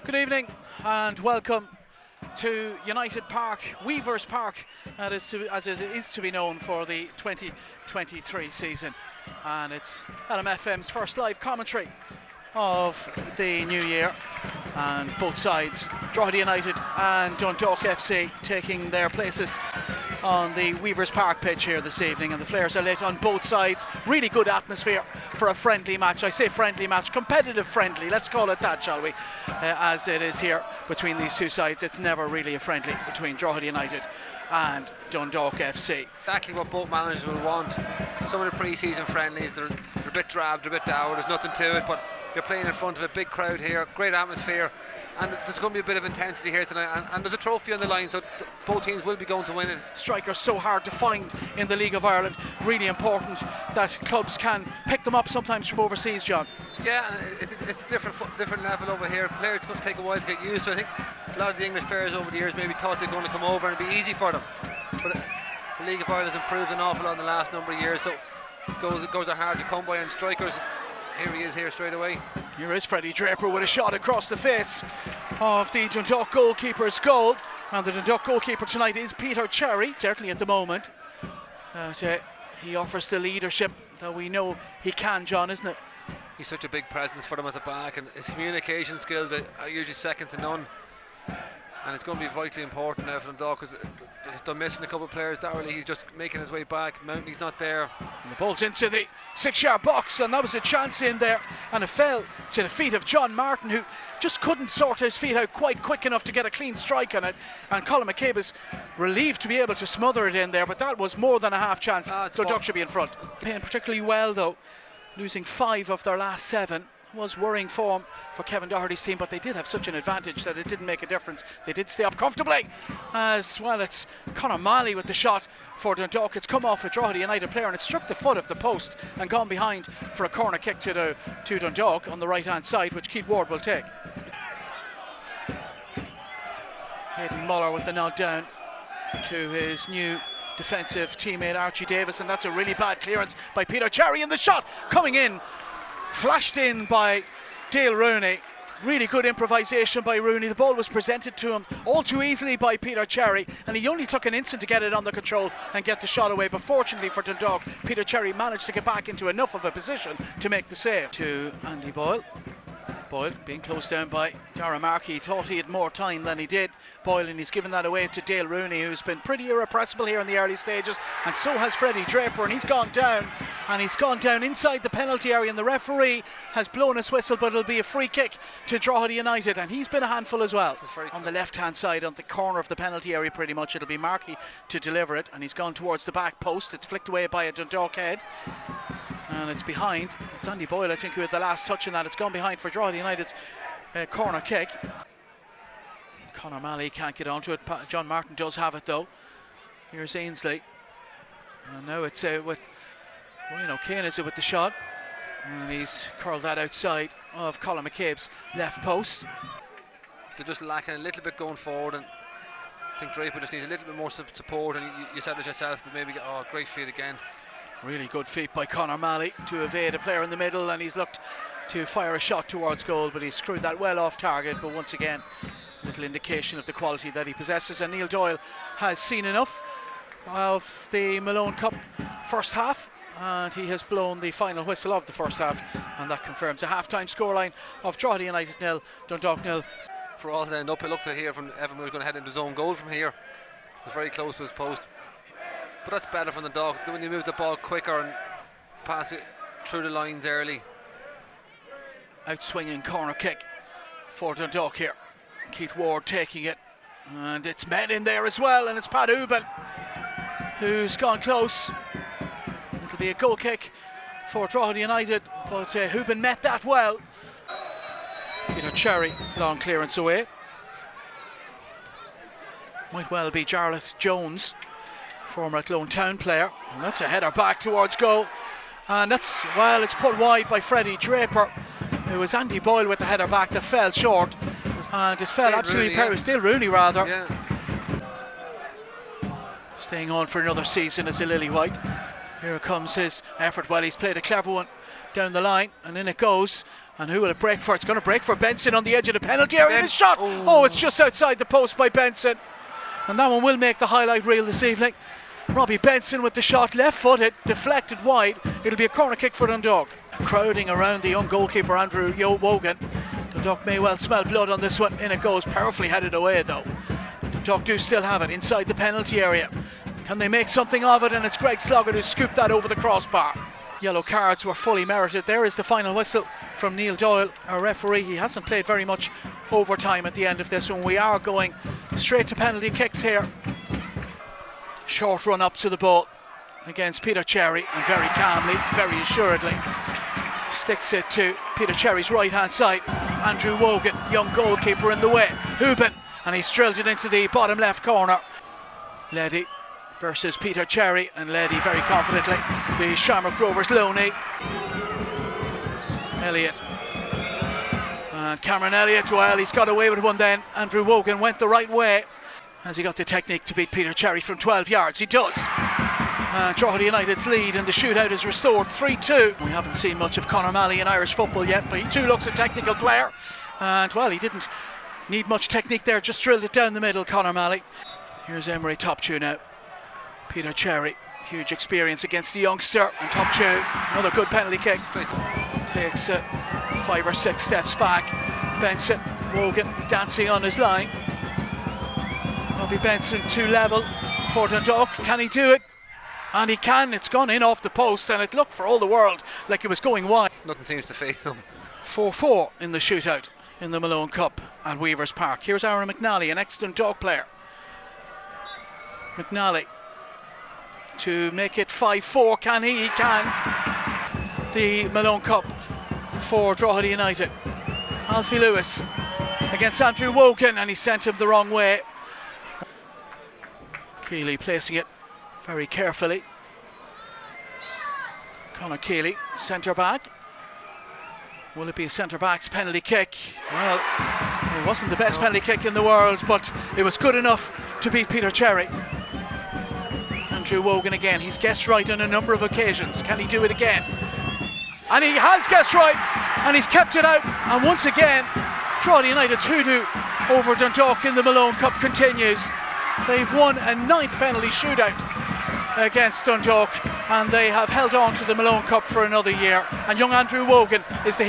Good evening and welcome to United Park, Weavers Park, as it is to be known for the 2023 season. And it's LMFM's first live commentary of the new year, and both sides, Drogheda United and Dundalk FC, taking their places on the Weavers Park pitch here this evening, and the flares are lit on both sides. Really good atmosphere for a friendly match. I say friendly match, competitive friendly, let's call it that, shall we, as it is here between these two sides. It's never really a friendly between Drogheda United and Dundalk FC. Exactly what both managers will want. Some of the pre-season friendlies, they're a bit drab, they're a bit dour, there's nothing to it, but you're playing in front of a big crowd here, great atmosphere, and there's going to be a bit of intensity here tonight, and there's a trophy on the line, so both teams will be going to win it. Strikers so hard to find in the League of Ireland, really important that clubs can pick them up sometimes from overseas, John. Yeah, and it's a different level over here. Players, it's going to take a while to get used to. I think a lot of the English players over the years maybe thought they're going to come over and it'd be easy for them, but the League of Ireland has improved an awful lot in the last number of years, so goals are hard to come by, and strikers, here he is here straight away. Here is Freddie Draper with a shot across the face of the Dundalk goalkeeper's goal. And the Dundalk goalkeeper tonight is Peter Cherry, certainly at the moment. He offers the leadership that we know he can, John, isn't it? He's such a big presence for them at the back, and his communication skills are usually second to none. And it's going to be vitally important now for Dundalk, because they're missing a couple of players. Darrelly, he's just making his way back. Mountain, not there. And the ball's into the 6-yard box, and that was a chance in there, and it fell to the feet of John Martin, who just couldn't sort his feet out quite quick enough to get a clean strike on it. And Colin McCabe is relieved to be able to smother it in there, but that was more than a half chance. Dundalk should be in front. Playing particularly well though, losing 5 of their last 7. Was worrying form for Kevin Doherty's team, but they did have such an advantage that it didn't make a difference. They did stay up comfortably. As well, it's Conor Malley with the shot for Dundalk. It's come off a Drogheda United player and it struck the foot of the post and gone behind for a corner kick to Dundalk on the right hand side, which Keith Ward will take. Hayden Muller with the nod down to his new defensive teammate Archie Davis, and that's a really bad clearance by Peter Cherry, and the shot coming in, flashed in by Dale Rooney. Really good improvisation by Rooney. The ball was presented to him all too easily by Peter Cherry, and he only took an instant to get it under control and get the shot away. But fortunately for Dundalk, Peter Cherry managed to get back into enough of a position to make the save. To Andy Boyle. Boyle being closed down by Dara Markey. He thought he had more time than he did, Boyle, and he's given that away to Dale Rooney, who's been pretty irrepressible here in the early stages, and so has Freddie Draper, and he's gone down inside the penalty area, and the referee has blown his whistle, but it'll be a free kick to Drogheda United, and he's been a handful as well. On the left hand side, on the corner of the penalty area pretty much, it'll be Markey to deliver it, and he's gone towards the back post. It's flicked away by a Dundalk head, and it's behind. It's Andy Boyle, I think, who had the last touch in that. It's gone behind for Drogheda United's corner kick. Conor Malley can't get onto it. John Martin does have it though. Here's Ainsley, and now it's with Ryan O'Kane is it with the shot, and he's curled that outside of Colin McCabe's left post. They're just lacking a little bit going forward, and I think Draper just needs a little bit more support, and you said it yourself, but maybe great feed again. Really good feat by Conor Malley to evade a player in the middle, and he's looked to fire a shot towards goal, but he's screwed that well off target. But once again, a little indication of the quality that he possesses, and Neil Doyle has seen enough of the Malone Cup first half, and he has blown the final whistle of the first half, and that confirms a half-time scoreline of Drogheda United 0, Dundalk 0. For all to end up, it looked to here from Evan was going to head into his own goal from here. It was very close to his post. But that's better from the Dundalk when you move the ball quicker and pass it through the lines early. Outswinging corner kick for Dundalk here. Keith Ward taking it, and it's met in there as well, and it's Pat Uben who's gone close. It'll be a goal kick for Drogheda United, but Uben met that well. Peter Cherry, long clearance away. Might well be Jarlath Jones, former Athlone Town player, and that's a header back towards goal, and it's put wide by Freddie Draper. It was Andy Boyle with the header back that fell short, and it fell absolutely perfect. Dale Rooney rather. Yeah. Staying on for another season as a Lily White. Here comes his effort. Well, he's played a clever one down the line, and in it goes, And who will it break for? It's going to break for Benson on the edge of the penalty area. The shot! Oh. Oh, it's just outside the post by Benson. And that one will make the highlight reel this evening. Robbie Benson with the shot, left-footed, deflected wide. It'll be a corner kick for Dundalk. Crowding around the young goalkeeper Andrew Wogan. Dundalk may well smell blood on this one. In it goes, powerfully headed away though. Dundalk do still have it inside the penalty area. Can they make something of it? And it's Greg Sloggett who scooped that over the crossbar. Yellow cards were fully merited. There is the final whistle from Neil Doyle, our referee. He hasn't played very much overtime at the end of this one. We are going straight to penalty kicks here. Short run up to the ball against Peter Cherry, and very calmly, very assuredly sticks it to Peter Cherry's right hand side. Andrew Wogan, young goalkeeper, in the way. Hubin, and he's drilled it into the bottom left corner. Leddy versus Peter Cherry, and Leddy very confidently, the Shamrock Rovers Loney. Elliott, and Cameron Elliott, well, he's got away with one then. Andrew Wogan went the right way. Has he got the technique to beat Peter Cherry from 12 yards? He does. Drogheda United's lead in the shootout is restored 3-2. We haven't seen much of Conor Malley in Irish football yet, but he too looks a technical player. And well, he didn't need much technique there, just drilled it down the middle, Conor Malley. Here's Emery Topchew now. Peter Cherry, huge experience against the youngster. And Topchew, another good penalty kick. Takes 5 or 6 steps back. Benson, Wogan dancing on his line. Robbie Benson too level for Dundalk. Can he do it? And he can. It's gone in off the post, and it looked for all the world like it was going wide. Nothing seems to faze them. 4-4 in the shootout in the Malone Cup at Weavers Park. Here's Aaron McNally, an ex-Dundalk player. McNally to make it 5-4. Can he? He can. The Malone Cup for Drogheda United. Alfie Lewis against Andrew Wogan, and he sent him the wrong way. Keeley placing it very carefully. Conor Keeley, centre back. Will it be a centre back's penalty kick? Well, it wasn't the best penalty kick in the world, but it was good enough to beat Peter Cherry. Andrew Wogan again, he's guessed right on a number of occasions. Can he do it again? And he has guessed right, and he's kept it out. And once again, Drogheda United's hoodoo over Dundalk in the Malone Cup continues. They've won a 9th penalty shootout against Dundalk, and they have held on to the Malone Cup for another year. And young Andrew Wogan is the hero.